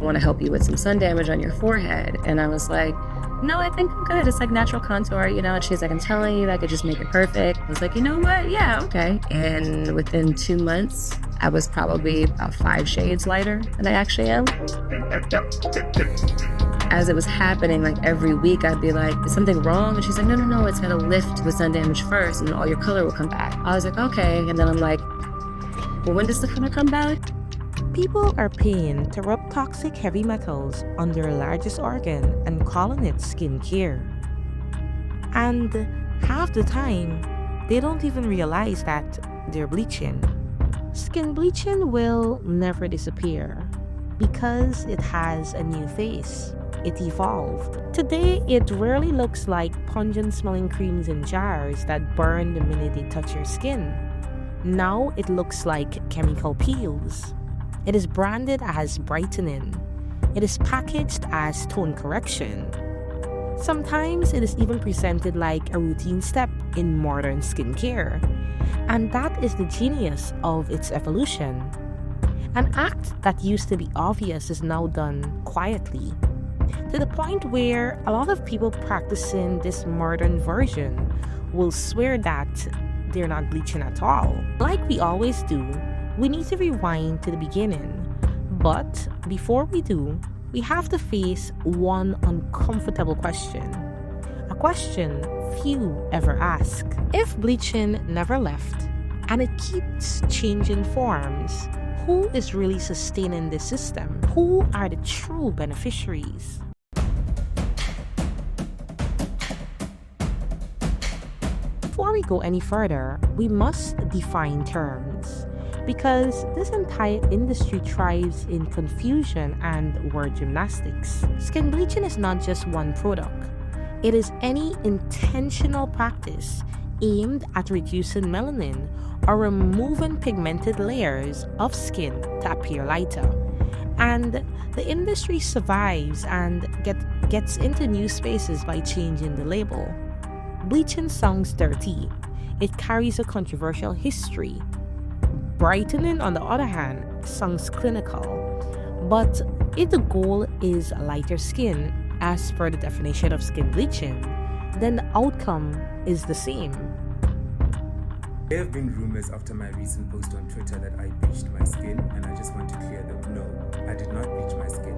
want to help you with some sun damage on your forehead. And I was like, no, I think I'm good. It's like natural contour, you know? And she's like, I'm telling you, I could just make it perfect. I was like, you know what? Yeah, okay. And within 2 months, I was probably about 5 shades lighter than I actually am. As it was happening, like every week, I'd be like, is something wrong? And she's like, no, it's gotta lift with sun damage first, and then all your color will come back. I was like, okay. And then I'm like, well, when does the color come back? People are paying to rub toxic heavy metals on their largest organ and calling it skincare. And half the time, they don't even realize that they're bleaching. Skin bleaching will never disappear because it has a new face. It evolved. Today, it rarely looks like pungent smelling creams in jars that burn the minute they touch your skin. Now it looks like chemical peels. It is branded as brightening. It is packaged as tone correction. Sometimes it is even presented like a routine step in modern skincare. And that is the genius of its evolution. An act that used to be obvious is now done quietly, to the point where a lot of people practicing this modern version will swear that they're not bleaching at all. Like we always do, we need to rewind to the beginning. But before we do, we have to face one uncomfortable question. A question few ever ask. If bleaching never left and it keeps changing forms, who is really sustaining this system? Who are the true beneficiaries? Before we go any further, we must define terms, because this entire industry thrives in confusion and word gymnastics. Skin bleaching is not just one product. It is any intentional practice aimed at reducing melanin or removing pigmented layers of skin to appear lighter. And the industry survives and gets into new spaces by changing the label. Bleaching sounds dirty. It carries a controversial history. Brightening, on the other hand, sounds clinical. But if the goal is lighter skin, as per the definition of skin bleaching, then the outcome is the same. There have been rumors after my recent post on Twitter that I bleached my skin, and I just want to clear them. No, I did not bleach my skin.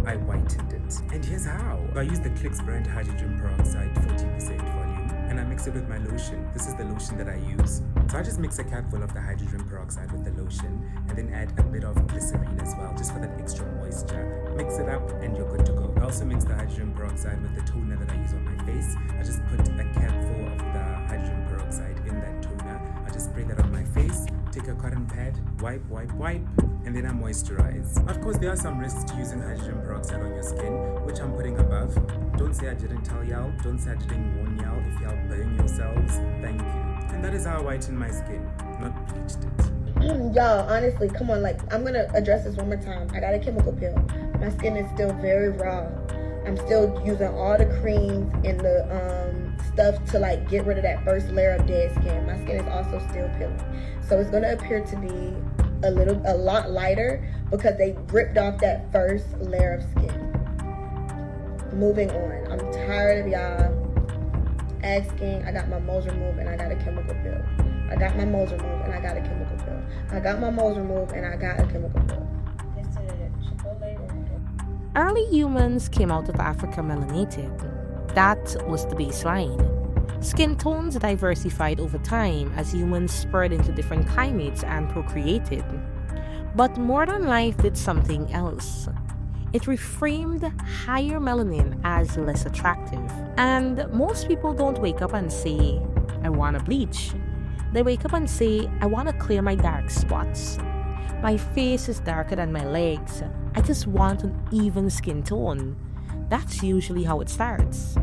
I whitened it. And here's how. I used the Clicks brand hydrogen peroxide 40% volume, and I mix it with my lotion. This is the lotion that I use. So I just mix a capful of the hydrogen peroxide with the lotion, and then add a bit of glycerine as well, just for that extra moisture. Mix it up, and you're good to go. I also mix the hydrogen peroxide with the toner that I use on my face. I just put a capful of the hydrogen peroxide in that toner. I just spray that on my face, take a cotton pad, wipe, and then I moisturize. Of course, there are some risks to using hydrogen peroxide on your skin, which I'm putting above. Don't say I didn't tell y'all. Don't say I didn't warn y'all. If y'all burn yourselves, thank you. And that is how I whiten my skin, not bleached it. Y'all, honestly, come on, like, I'm gonna address this one more time. I got a chemical peel. My skin is still very raw. I'm still using all the creams and the stuff to like get rid of that first layer of dead skin. My skin is also still peeling. So it's gonna appear to be a lot lighter because they ripped off that first layer of skin. Moving on. I'm tired of y'all asking. I got my moles removed and I got a chemical peel. I got my moles removed and I got a chemical peel. I got my moles removed and I got a chemical peel. Early humans came out of Africa melanated. That was the baseline. Skin tones diversified over time as humans spread into different climates and procreated. But modern life did something else. It reframed higher melanin as less attractive. And most people don't wake up and say, I want to bleach. They wake up and say, I want to clear my dark spots. My face is darker than my legs. I just want an even skin tone. That's usually how it starts.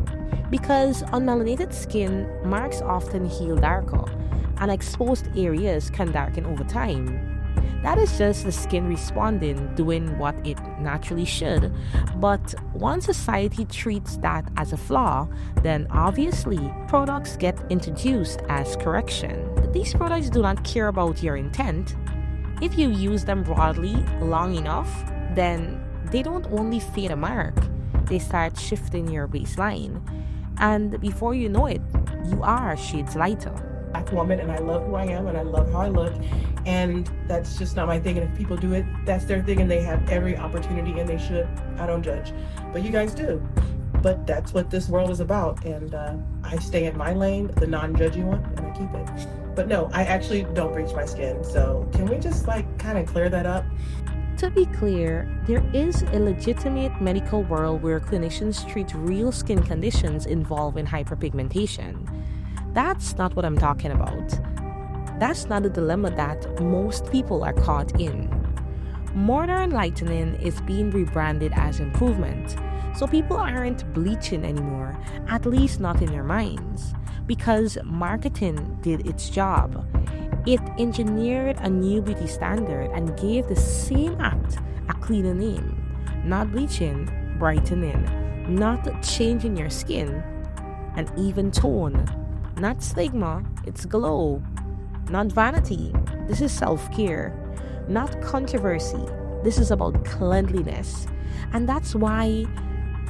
Because unmelanated skin, marks often heal darker, and exposed areas can darken over time. That is just the skin responding, doing what it naturally should. But once society treats that as a flaw, then obviously products get introduced as correction. These products do not care about your intent. If you use them broadly long enough, then they don't only fade a mark, they start shifting your baseline. And before you know it, you are shades lighter. Black woman, and I love who I am and I love how I look, and that's just not my thing. And if people do it, that's their thing, and they have every opportunity, and they should. I don't judge, but you guys do. But that's what this world is about, and I stay in my lane, the non-judgy one, and I keep it. But no, I actually don't bleach my skin. So can we just kind of clear that up? To be clear, there is a legitimate medical world where clinicians treat real skin conditions involving hyperpigmentation. That's not what I'm talking about. That's not the dilemma that most people are caught in. Modern lightening is being rebranded as improvement, so people aren't bleaching anymore, at least not in their minds, because marketing did its job. It engineered a new beauty standard and gave the same act a cleaner name. Not bleaching, brightening. Not changing your skin, an even tone. Not stigma, it's glow. Not vanity, this is self-care. Not controversy, this is about cleanliness. And that's why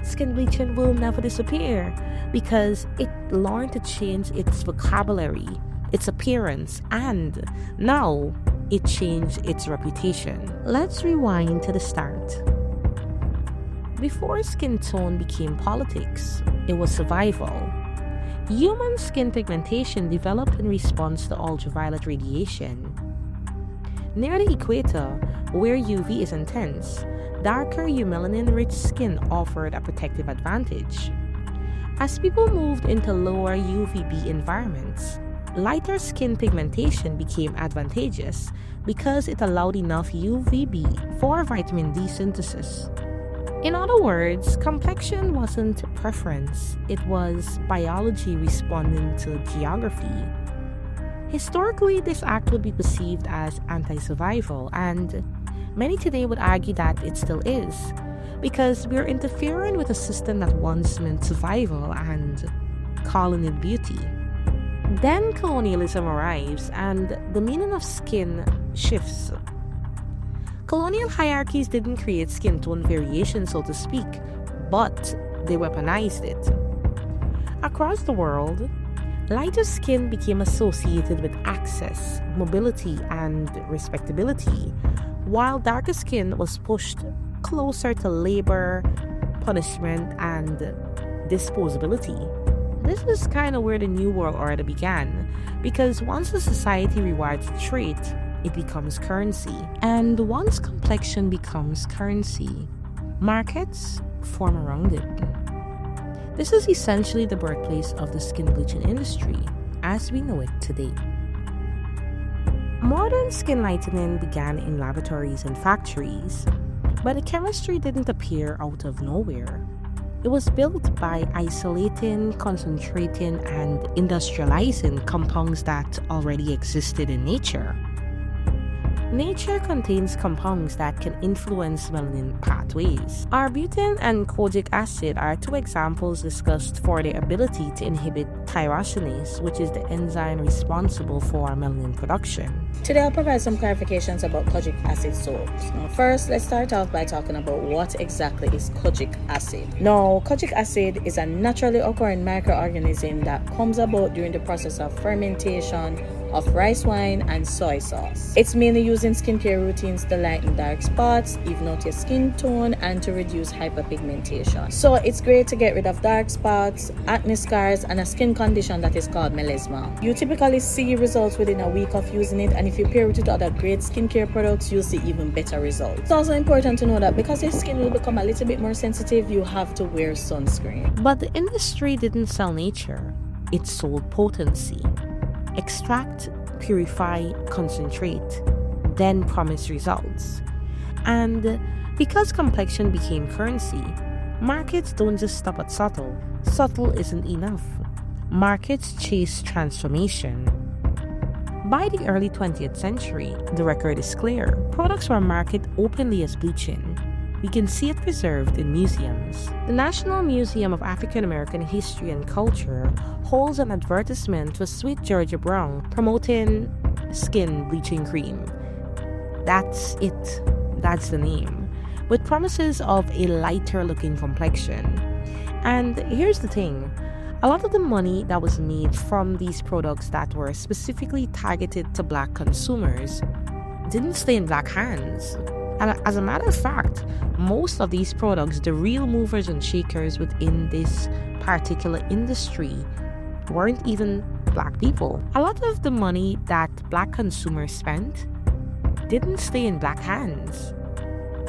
skin bleaching will never disappear, because it learned to change its vocabulary, its appearance, and now it changed its reputation. Let's rewind to the start. Before skin tone became politics, it was survival. Human skin pigmentation developed in response to ultraviolet radiation. Near the equator, where UV is intense, darker melanin-rich skin offered a protective advantage. As people moved into lower UVB environments, lighter skin pigmentation became advantageous because it allowed enough UVB for vitamin D synthesis. In other words, complexion wasn't preference, it was biology responding to geography. Historically, this act would be perceived as anti-survival, and many today would argue that it still is, because we're interfering with a system that once meant survival and calling it beauty. Then colonialism arrives, and the meaning of skin shifts. Colonial hierarchies didn't create skin tone variation, so to speak, but they weaponized it. Across the world, lighter skin became associated with access, mobility, and respectability, while darker skin was pushed closer to labor, punishment, and disposability. This is kind of where the New World Order began, because once a society rewards a trait, it becomes currency. And once complexion becomes currency, markets form around it. This is essentially the birthplace of the skin bleaching industry as we know it today. Modern skin lightening began in laboratories and factories, but the chemistry didn't appear out of nowhere. It was built by isolating, concentrating, and industrializing compounds that already existed in nature. Nature contains compounds that can influence melanin pathways. Arbutin and kojic acid are two examples discussed for their ability to inhibit tyrosinase, which is the enzyme responsible for melanin production. Today I'll provide some clarifications about kojic acid soaps. Now first, let's start off by talking about what exactly is kojic acid. Now, kojic acid is a naturally occurring microorganism that comes about during the process of fermentation of rice wine and soy sauce. It's mainly used in skincare routines to lighten dark spots, even out your skin tone, and to reduce hyperpigmentation. So it's great to get rid of dark spots, acne scars, and a skin condition that is called melasma. You typically see results within a week of using it, and if you pair it with other great skincare products, you'll see even better results. It's also important to know that because your skin will become a little bit more sensitive, you have to wear sunscreen. But the industry didn't sell nature, it sold potency. Extract, purify, concentrate, then promise results. And because complexion became currency, markets don't just stop at subtle. Subtle isn't enough. Markets chase transformation. By the early 20th century, the record is clear. Products were marketed openly as bleaching. We can see it preserved in museums. The National Museum of African American History and Culture holds an advertisement for Sweet Georgia Brown promoting skin bleaching cream. That's it. That's the name. with promises of a lighter looking complexion. And here's the thing, a lot of the money that was made from these products that were specifically targeted to Black consumers didn't stay in Black hands. And as a matter of fact, most of these products, the real movers and shakers within this particular industry, weren't even Black people. A lot of the money that Black consumers spent didn't stay in Black hands.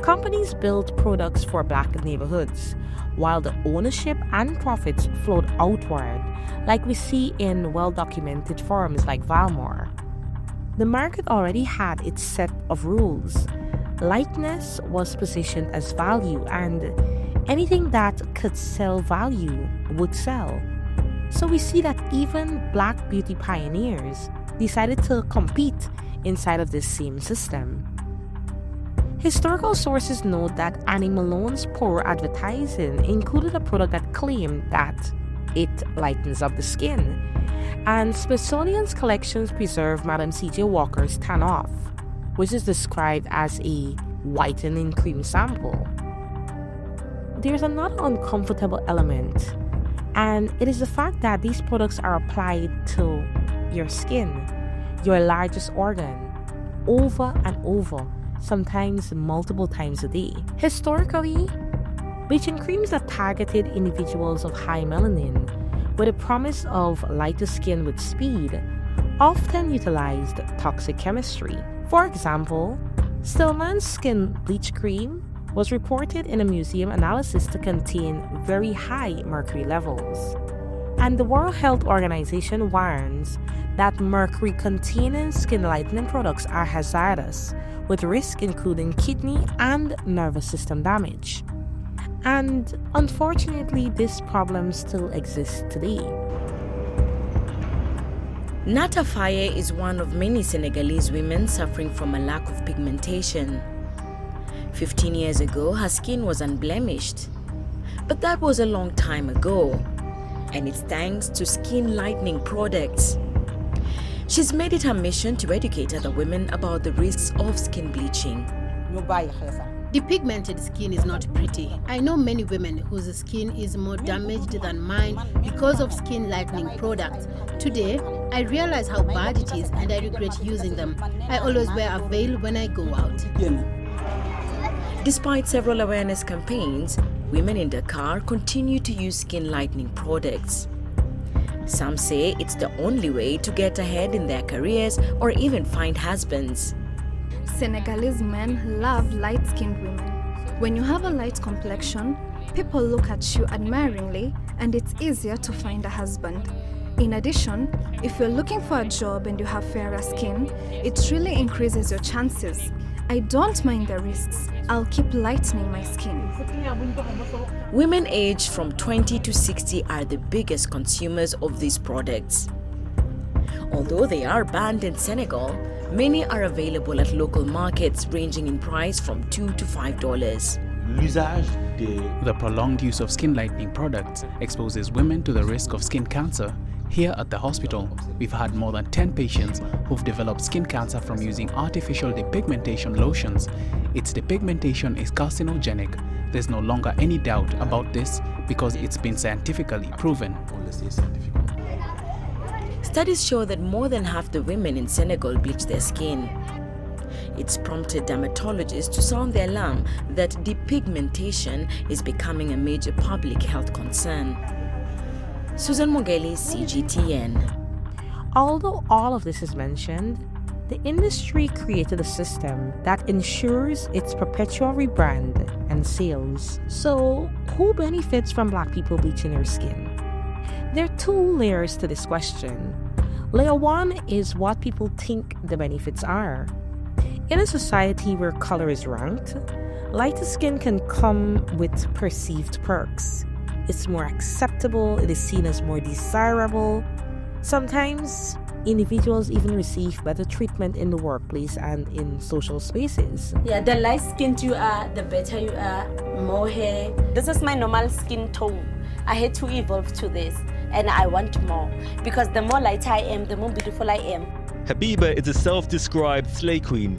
Companies built products for Black neighborhoods, while the ownership and profits flowed outward, like we see in well-documented firms like Valmore. The market already had its set of rules. Lightness was positioned as value, and anything that could sell value would sell. So we see that even Black beauty pioneers decided to compete inside of this same system. Historical sources note that Annie Malone's poor advertising included a product that claimed that it lightens up the skin, and Smithsonian's collections preserve Madam C.J. Walker's Tan Off, which is described as a whitening cream sample. There's another uncomfortable element, and it is the fact that these products are applied to your skin, your largest organ, over and over, sometimes multiple times a day. Historically, bleaching creams that targeted individuals of high melanin with a promise of lighter skin with speed often utilized toxic chemistry. For example, Stillman's skin bleach cream was reported in a museum analysis to contain very high mercury levels. And the World Health Organization warns that mercury-containing skin lightening products are hazardous, with risk including kidney and nervous system damage. And unfortunately, this problem still exists today. Nata Faye is one of many Senegalese women suffering from a lack of pigmentation. 15 years ago, her skin was unblemished. But that was a long time ago, and it's thanks to skin lightening products. She's made it her mission to educate other women about the risks of skin bleaching. Depigmented skin is not pretty. I know many women whose skin is more damaged than mine because of skin lightening products. Today, I realize how bad it is and I regret using them. I always wear a veil when I go out. Despite several awareness campaigns, women in Dakar continue to use skin lightening products. Some say it's the only way to get ahead in their careers or even find husbands. Senegalese men love light-skinned women. When you have a light complexion, people look at you admiringly and it's easier to find a husband. In addition, if you're looking for a job and you have fairer skin, it really increases your chances. I don't mind the risks. I'll keep lightening my skin. Women aged from 20 to 60 are the biggest consumers of these products. Although they are banned in Senegal, many are available at local markets ranging in price from $2 to $5. The prolonged use of skin lightening products exposes women to the risk of skin cancer. Here at the hospital, we've had more than 10 patients who've developed skin cancer from using artificial depigmentation lotions. Its depigmentation is carcinogenic. There's no longer any doubt about this because it's been scientifically proven. Studies show that more than half the women in Senegal bleach their skin. It's prompted dermatologists to sound the alarm that depigmentation is becoming a major public health concern. Susan Mogeli, CGTN. Although all of this is mentioned, the industry created a system that ensures its perpetual rebrand and sales. So, who benefits from Black people bleaching their skin? There are two layers to this question. Layer one is what people think the benefits are. In a society where color is ranked, lighter skin can come with perceived perks. It's more acceptable, it is seen as more desirable. Sometimes, individuals even receive better treatment in the workplace and in social spaces. Yeah, the light skinned you are, the better you are, more hair. This is my normal skin tone. I had to evolve to this, and I want more. Because the more light I am, the more beautiful I am. Habiba is a self-described slay queen,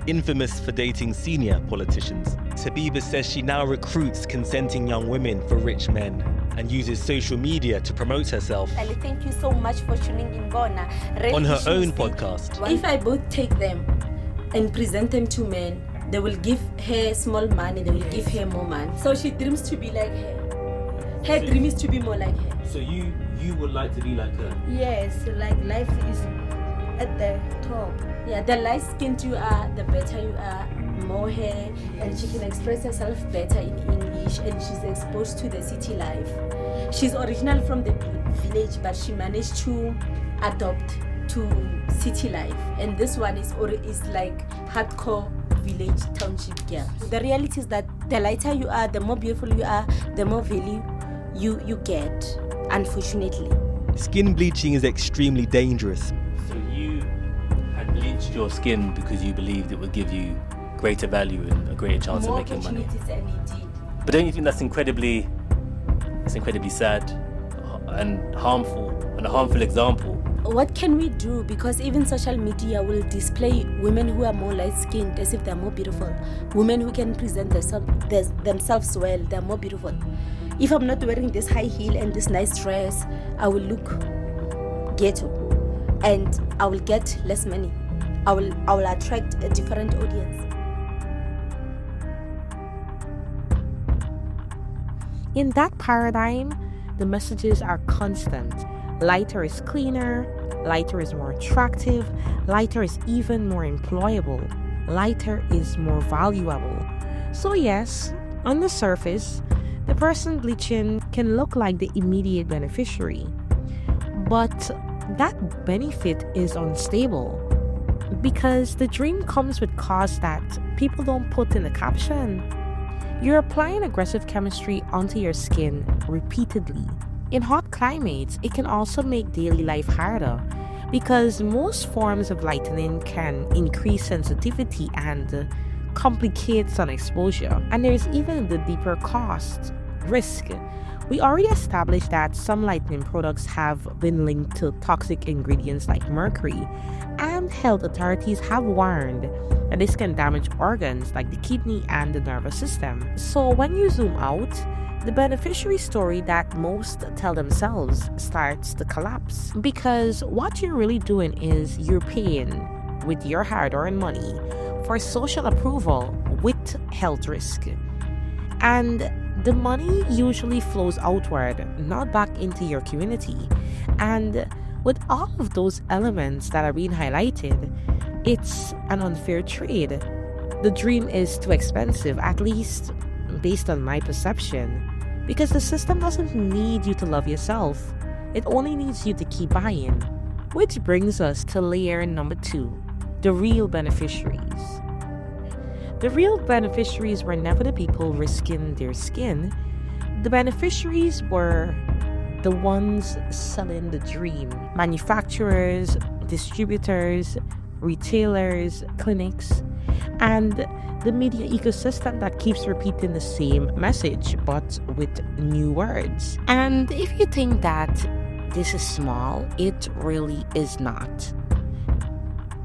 infamous for dating senior politicians. Tabiba says she now recruits consenting young women for rich men and uses social media to promote herself. Ali, thank you so much for tuning in, Bona. On her own podcast. If I both take them and present them to men, they will give her small money, they will give her more money. So she dreams to be like her. Her dream is to be more like her. So you would like to be like her? Yes, like life is at the top. Yeah, the light skinned you are, the better you are, more hair, and she can express herself better in English, and she's exposed to the city life. She's original from the village, but she managed to adopt to city life, and this one is like hardcore village township girl. The reality is that the lighter you are, the more beautiful you are, the more value you get, unfortunately. Skin bleaching is extremely dangerous. So you had bleached your skin because you believed it would give you greater value and a greater chance of making money. And it did. But don't you think that's incredibly sad and harmful, and a harmful example? What can we do? Because even social media will display women who are more light-skinned as if they're more beautiful. Women who can present themselves well, they're more beautiful. If I'm not wearing this high heel and this nice dress, I will look ghetto, and I will get less money. I will attract a different audience. In that paradigm, the messages are constant. Lighter is cleaner, lighter is more attractive, lighter is even more employable, lighter is more valuable. So yes, on the surface, the person bleaching can look like the immediate beneficiary, but that benefit is unstable because the dream comes with costs that people don't put in the caption. You're applying aggressive chemistry onto your skin repeatedly. In hot climates, it can also make daily life harder because most forms of lightening can increase sensitivity and complicate sun exposure. And there's even the deeper cost, risk. We already established that some lightening products have been linked to toxic ingredients like mercury, and health authorities have warned that this can damage organs like the kidney and the nervous system. So when you zoom out, the beneficiary story that most tell themselves starts to collapse, because what you're really doing is you're paying with your hard-earned money for social approval with health risk. And the money usually flows outward, not back into your community. And with all of those elements that are being highlighted, it's an unfair trade. The dream is too expensive, at least based on my perception, because the system doesn't need you to love yourself. It only needs you to keep buying. Which brings us to layer number 2, the real beneficiaries. The real beneficiaries were never the people risking their skin. The beneficiaries were the ones selling the dream. Manufacturers, distributors, retailers, clinics, and the media ecosystem that keeps repeating the same message but with new words. And if you think that this is small, it really is not.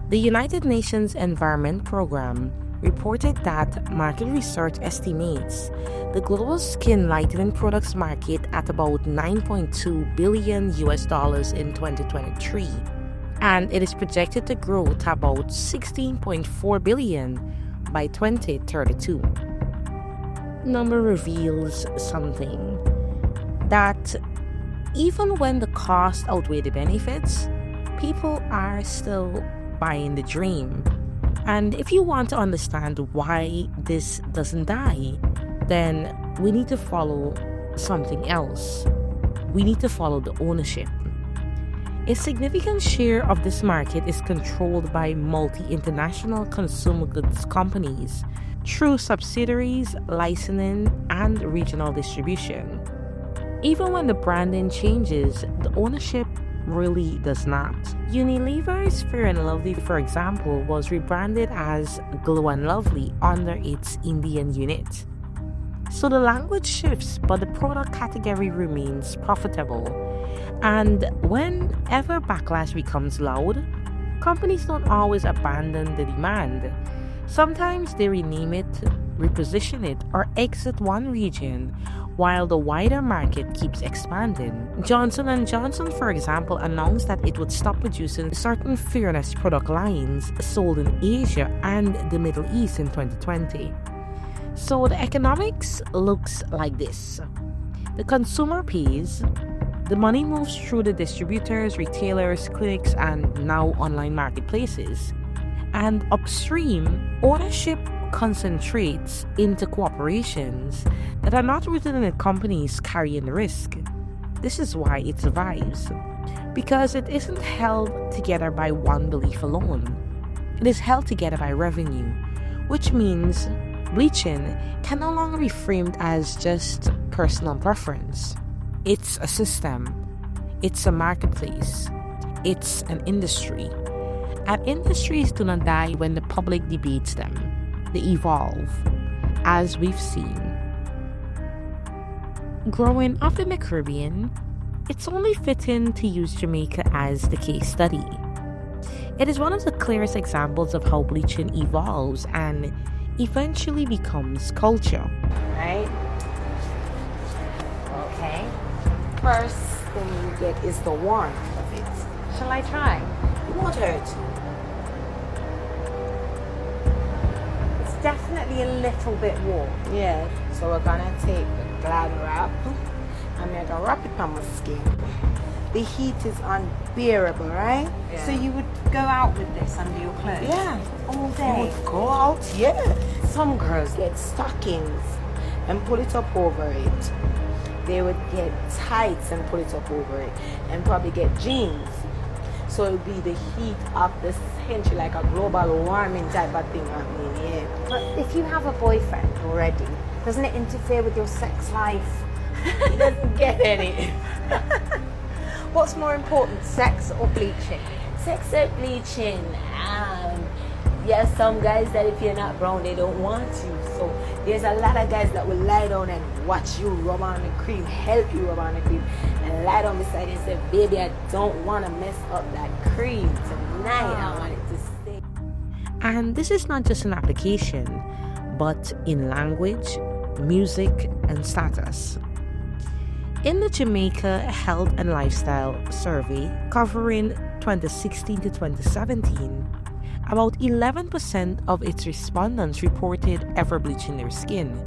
The United Nations Environment Program reported that market research estimates the global skin lightening products market at about $9.2 billion in 2023, and it is projected to grow to about $16.4 billion by 2032. Number reveals something, that even when the cost outweighs the benefits, people are still buying the dream. And if you want to understand why this doesn't die, then we need to follow something else. We need to follow the ownership. A significant share of this market is controlled by multi-international consumer goods companies through subsidiaries, licensing, and regional distribution. Even when the branding changes, the ownership really does not. Unilever's Fair & Lovely, for example, was rebranded as Glow & Lovely under its Indian unit. So the language shifts, but the product category remains profitable. And whenever backlash becomes loud, companies don't always abandon the demand. Sometimes they rename it, reposition it, or exit one region while the wider market keeps expanding. Johnson & Johnson, for example, announced that it would stop producing certain fairness product lines sold in Asia and the Middle East in 2020. So the economics looks like this. The consumer pays, the money moves through the distributors, retailers, clinics, and now online marketplaces. And upstream, ownership concentrates into corporations that are not rooted in the companies carrying the risk. This is why it survives, because it isn't held together by one belief alone. It is held together by revenue, which means bleaching can no longer be framed as just personal preference. It's a system, it's a marketplace, it's an industry. And industries do not die when the public debates them. They evolve, as we've seen. Growing up in the Caribbean, it's only fitting to use Jamaica as the case study. It is one of the clearest examples of how bleaching evolves and eventually becomes culture. Right? Okay. First thing you get is the warmth of it. Shall I try? It won't hurt. Definitely a little bit warm. Yeah. So we're gonna take the glad wrap and we're gonna wrap it on my skin. The heat is unbearable, right? Yeah. So you would go out with this under your clothes? Yeah. All day. You would go out, yeah. Some girls get stockings and pull it up over it. They would get tights and pull it up over it, and probably get jeans. So it would be the heat of the century, like a global warming type of thing happening, yeah. But if you have a boyfriend already, doesn't it interfere with your sex life? He doesn't get any. What's more important, sex or bleaching? Sex or bleaching? Yes, some guys that if you're not brown, they don't want you. So there's a lot of guys that will lie down and watch you rub on the cream, help you rub on the cream, and lie down beside you and say, baby, I don't want to mess up that cream tonight. I want it to stay. And this is not just an application, but in language, music, and status. In the Jamaica Health and Lifestyle Survey covering 2016 to 2017, about 11% of its respondents reported ever bleaching their skin.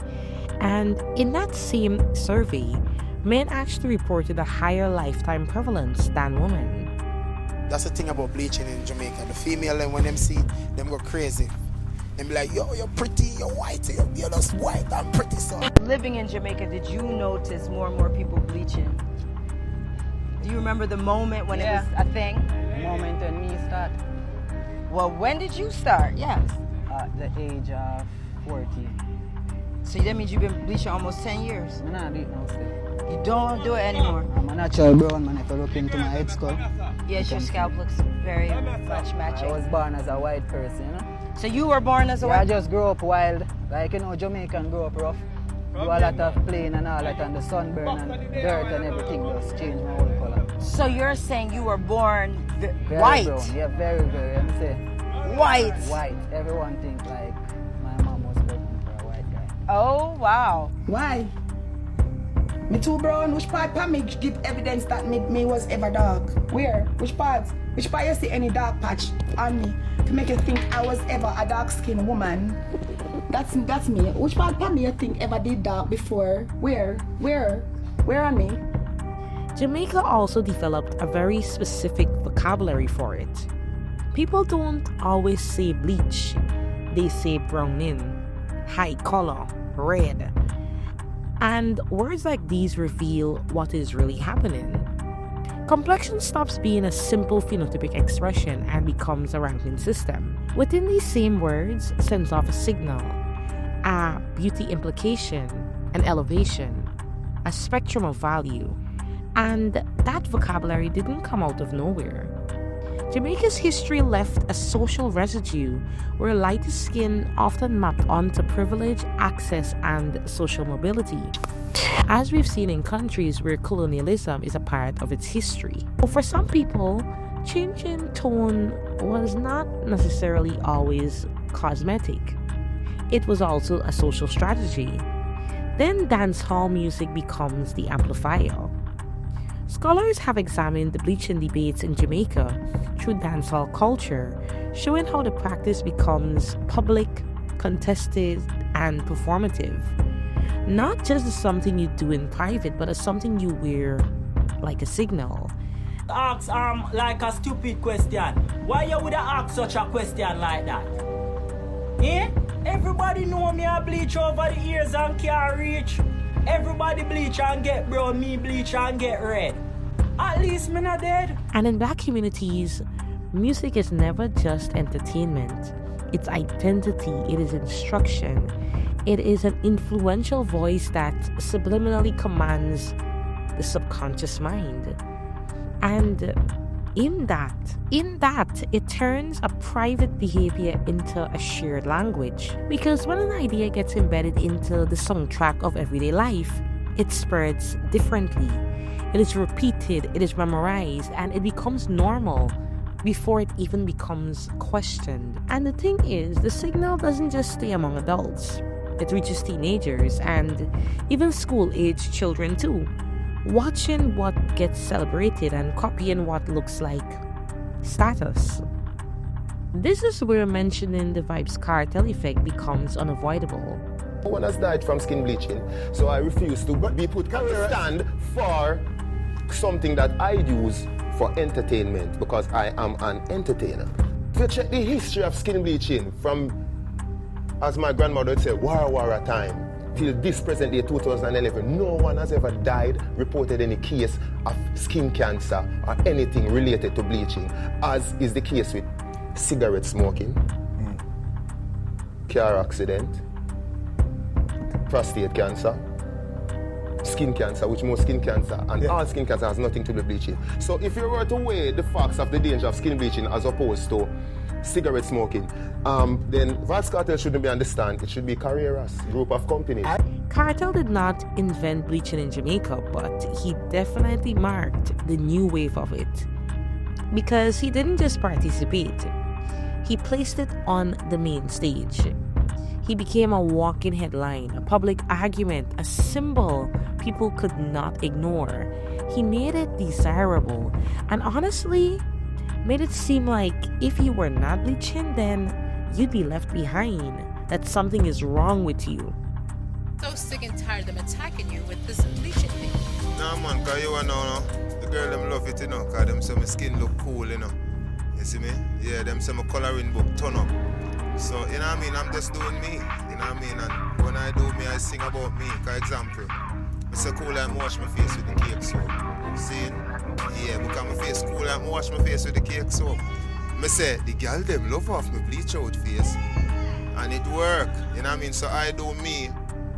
And in that same survey, men actually reported a higher lifetime prevalence than women. That's the thing about bleaching in Jamaica. The female, then when them see, them go crazy. Them be like, yo, you're pretty, you're white, you're just white, I'm pretty, so. Living in Jamaica, did you notice more and more people bleaching? Do you remember the moment when it was a thing? The moment when me start. Well, when did you start? Yes. At the age of 40. So that means you've been bleaching almost 10 years? I'm not bleaching now still. You don't do it anymore? I'm a natural brown man if you look into my head skull. Yes, your scalp looks very much matching. I was born as a white person, you know? So you were born as a white person? I just grew up wild. Like, you know, Jamaican grew up rough. Do a lot of playing and all that, and the sunburn and dirt and everything just changed my whole color. So you're saying you were born very white? Brown. Yeah, very, let me say. White? White. Everyone thinks like my mom was pregnant for a white guy. Oh, wow. Why? Me too brown. Which part of me give evidence that me was ever dark? Where? Which part? Which part you see any dark patch on me to make you think I was ever a dark-skinned woman? That's me. Which part of me you think ever did dark before? Where on me? Jamaica also developed a very specific vocabulary for it. People don't always say bleach, they say browning, high color, red. And words like these reveal what is really happening. Complexion stops being a simple phenotypic expression and becomes a ranking system. Within these same words sends off a signal, a beauty implication, an elevation, a spectrum of value. And that vocabulary didn't come out of nowhere. Jamaica's history left a social residue where lighter skin often mapped onto privilege, access, and social mobility, as we've seen in countries where colonialism is a part of its history. For some people, change in tone was not necessarily always cosmetic. it was also a social strategy. Then dancehall music becomes the amplifier. Scholars have examined the bleaching debates in Jamaica through dancehall culture, showing how the practice becomes public, contested, and performative. Not just as something you do in private, but as something you wear like a signal. Ask like a stupid question. Why you would ask such a question like that? Eh? Everybody know me a bleach over the years and can't reach. Everybody bleach and get brown, me bleach and get red. At least me not dead. And in black communities, music is never just entertainment. It's identity, it is instruction. It is an influential voice that subliminally commands the subconscious mind. And in that, it turns a private behavior into a shared language. Because when an idea gets embedded into the soundtrack of everyday life, it spreads differently. It is repeated, it is memorized, and it becomes normal before it even becomes questioned. And the thing is, the signal doesn't just stay among adults. It reaches teenagers and even school-aged children too, watching what gets celebrated and copying what looks like status. This is where mentioning the Vybz Kartel effect becomes unavoidable. No one has died from skin bleaching, so I refuse to be put to stand for something that I use for entertainment, because I am an entertainer. If you check the history of skin bleaching from, as my grandmother would say, war time, till this present day, 2011, no one has ever died, reported any case of skin cancer or anything related to bleaching, as is the case with cigarette smoking, car accident, prostate cancer, skin cancer, which most skin cancer and all skin cancer has nothing to do with bleaching. So if you were to weigh the facts of the danger of skin bleaching as opposed to cigarette smoking, then Vybz Kartel shouldn't be on the stand. It should be Carreras, group of companies. Kartel did not invent bleaching in Jamaica, but he definitely marked the new wave of it. Because he didn't just participate, he placed it on the main stage. He became a walking headline, a public argument, a symbol people could not ignore. He made it desirable, and honestly, made it seem like if you were not bleaching, then you'd be left behind, that something is wrong with you. So sick and tired of them attacking you with this bleaching thing. Nah man, cause you know, the girl them love it, you know, cause them say my skin look cool, you know. You see me? Yeah, them say my coloring book turn up. So, you know what I mean, I'm just doing me, you know what I mean, and when I do me, I sing about me. For example, I say cool and wash my face with the cake soap. See? Yeah, because my face cool and wash my face with the cake soap. I say, the girl them love off my bleach out face, and it work, you know what I mean, so I do me,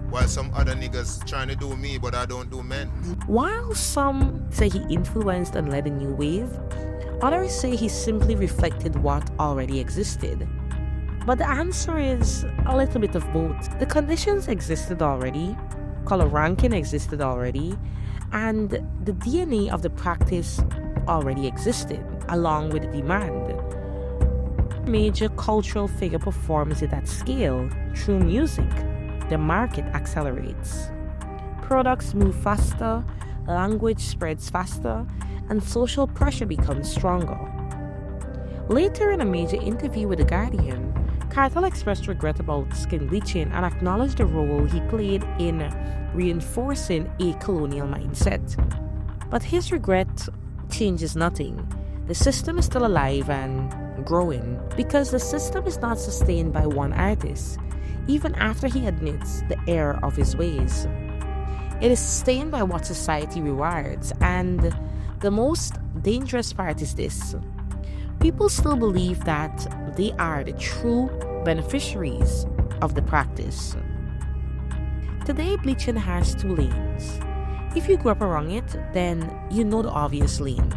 while some other niggas trying to do me, but I don't do men. While some say he influenced and led a new wave, others say he simply reflected what already existed. But the answer is a little bit of both. The conditions existed already, color ranking existed already, and the DNA of the practice already existed, along with the demand. A major cultural figure performs it at scale through music. The market accelerates. Products move faster, language spreads faster, and social pressure becomes stronger. Later in a major interview with The Guardian, Kartel expressed regret about skin bleaching and acknowledged the role he played in reinforcing a colonial mindset. But his regret changes nothing. The system is still alive and growing, because the system is not sustained by one artist, even after he admits the error of his ways. It is sustained by what society rewards, and the most dangerous part is this: people still believe that they are the true beneficiaries of the practice. Today, bleaching has two lanes. If you grew up around it, then you know the obvious lane.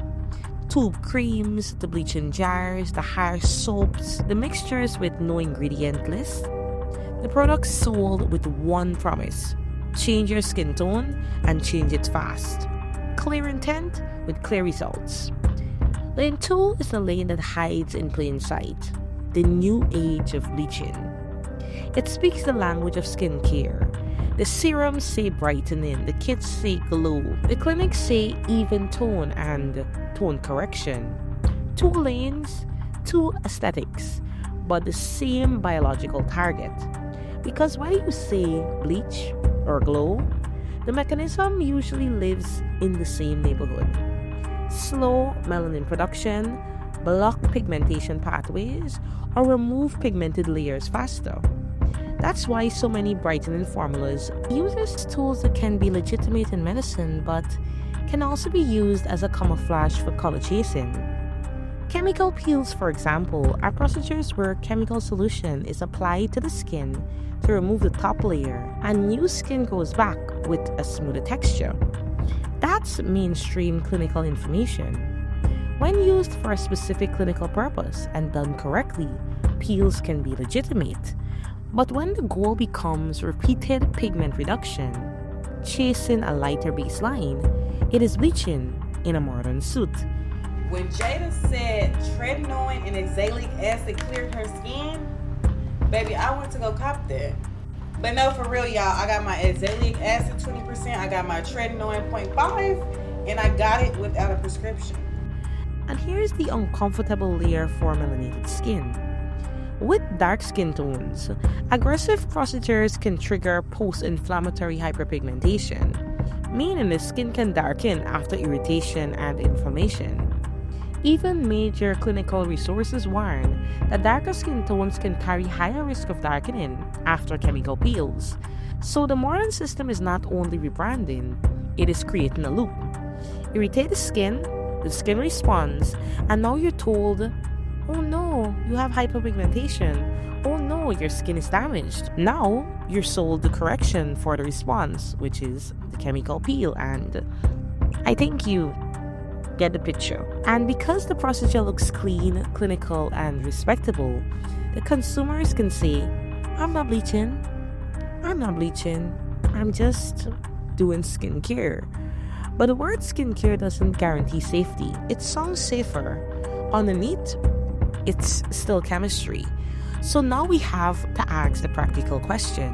Tube creams, the bleaching jars, the hair soaps, the mixtures with no ingredient list. The products sold with one promise: change your skin tone and change it fast. Clear intent with clear results. Lane 2 is the lane that hides in plain sight. The new age of bleaching. It speaks the language of skincare. The serums say brightening, the kits say glow, the clinics say even tone and tone correction. 2 lanes, 2 aesthetics, but the same biological target. Because when you say bleach or glow, the mechanism usually lives in the same neighborhood. Slow melanin production, block pigmentation pathways, or remove pigmented layers faster. That's why so many brightening formulas uses tools that can be legitimate in medicine but can also be used as a camouflage for color chasing. Chemical peels, for example, are procedures where chemical solution is applied to the skin to remove the top layer and new skin goes back with a smoother texture. That's mainstream clinical information. When used for a specific clinical purpose and done correctly, peels can be legitimate. But when the goal becomes repeated pigment reduction, chasing a lighter baseline, it is bleaching in a modern suit. When Jada said tretinoin and oxalic acid cleared her skin, baby, I went to go cop that. But no, for real, y'all, I got my oxalic acid 20%, I got my tretinoin 0.5, and I got it without a prescription. And here's the uncomfortable layer for melanated skin. With dark skin tones, aggressive procedures can trigger post-inflammatory hyperpigmentation, meaning the skin can darken after irritation and inflammation. Even major clinical resources warn that darker skin tones can carry higher risk of darkening after chemical peels. So the modern system is not only rebranding, it is creating a loop. Irritate the skin responds, and now you're told, oh no, you have hyperpigmentation. Oh no, your skin is damaged. Now you're sold the correction for the response, which is the chemical peel, and I think you get the picture. And because the procedure looks clean, clinical, and respectable, the consumers can say, I'm not bleaching, I'm just doing skincare. But the word skincare doesn't guarantee safety. It sounds safer. Underneath, it's still chemistry. So now we have to ask the practical question.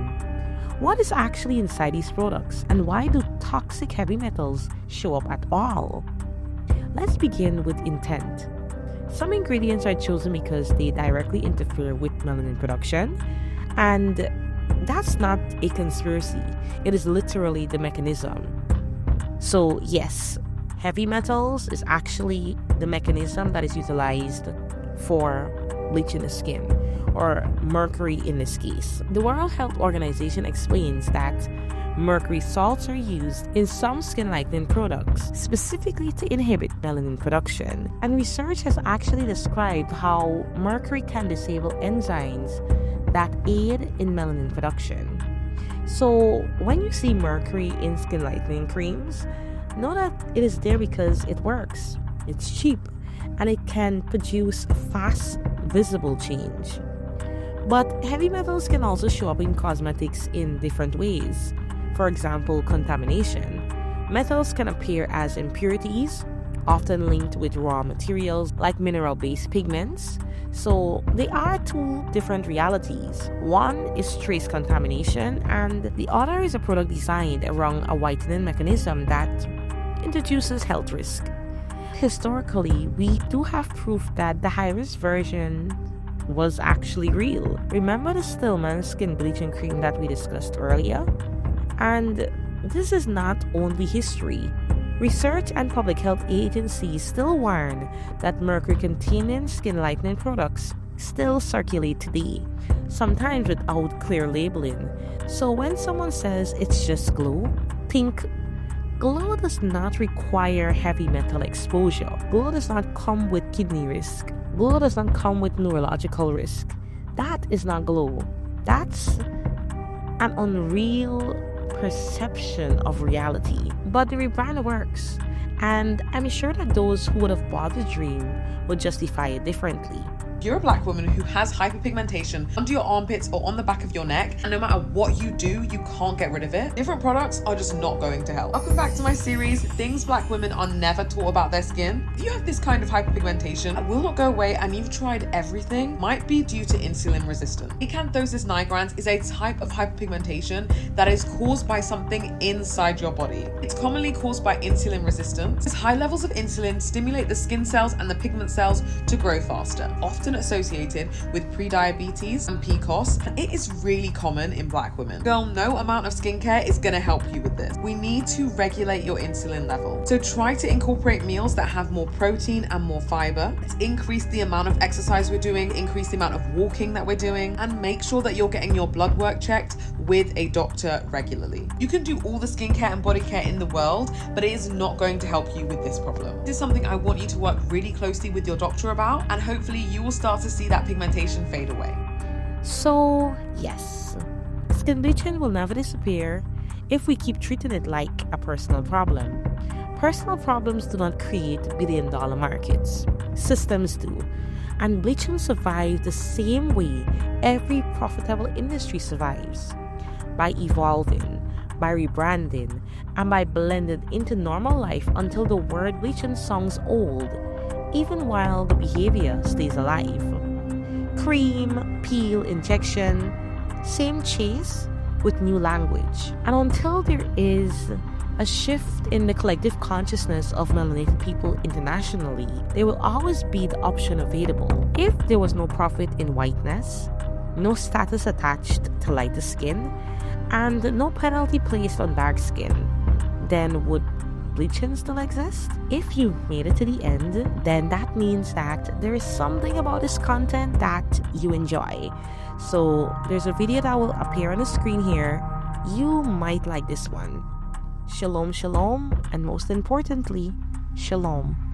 What is actually inside these products, and why do toxic heavy metals show up at all? Let's begin with intent. Some ingredients are chosen because they directly interfere with melanin production, and that's not a conspiracy. It is literally the mechanism. So yes, heavy metals is actually the mechanism that is utilized for bleaching the skin, or mercury in this case. The World Health Organization explains that mercury salts are used in some skin lightening products, specifically to inhibit melanin production. And research has actually described how mercury can disable enzymes that aid in melanin production. So when you see mercury in skin lightening creams, know that it is there because it works. It's cheap and it can produce fast, visible change. But heavy metals can also show up in cosmetics in different ways. For example, contamination. Metals can appear as impurities, often linked with raw materials like mineral-based pigments. So they are 2 different realities. One is trace contamination, and the other is a product designed around a whitening mechanism that introduces health risk. Historically, we do have proof that the high-risk version was actually real. Remember the Stillman skin bleaching cream that we discussed earlier? And this is not only history. Research and public health agencies still warn that mercury-containing skin lightening products still circulate today, sometimes without clear labeling. So when someone says it's just glow, think glow does not require heavy metal exposure. Glow does not come with kidney risk. Glow does not come with neurological risk. That is not glow. That's an unreal perception of reality. But the rebrand works, and I'm sure that those who would have bought the dream would justify it differently. You're a black woman who has hyperpigmentation under your armpits or on the back of your neck, and no matter what you do, you can't get rid of it. Different products are just not going to help. Welcome back to my series, Things Black Women Are Never Taught About Their Skin. If you have this kind of hyperpigmentation that will not go away and you've tried everything, might be due to insulin resistance. Acanthosis nigrans is a type of hyperpigmentation that is caused by something inside your body. It's commonly caused by insulin resistance. As high levels of insulin stimulate the skin cells and the pigment cells to grow faster, often associated with prediabetes and PCOS, and it is really common in black women. Girl, no amount of skincare is going to help you with this. We need to regulate your insulin level. So try to incorporate meals that have more protein and more fiber. Let's increase the amount of exercise we're doing, increase the amount of walking that we're doing, and make sure that you're getting your blood work checked with a doctor regularly. You can do all the skincare and body care in the world, but it is not going to help you with this problem. This is something I want you to work really closely with your doctor about, and hopefully you will start to see that pigmentation fade away. So, yes, skin bleaching will never disappear if we keep treating it like a personal problem. Personal problems do not create billion-dollar markets. Systems do. And bleaching survives the same way every profitable industry survives. By evolving, by rebranding, and by blending into normal life until the word bleaching sounds old, even while the behavior stays alive. Cream, peel, injection, same chase with new language. And until there is a shift in the collective consciousness of melanated people internationally, there will always be the option available. If there was no profit in whiteness, no status attached to lighter skin, and no penalty placed on dark skin, then would bleaching still exist? If you made it to the end, then that means that there is something about this content that you enjoy. So there's a video that will appear on the screen here. You might like this one. Shalom, shalom, and most importantly, shalom.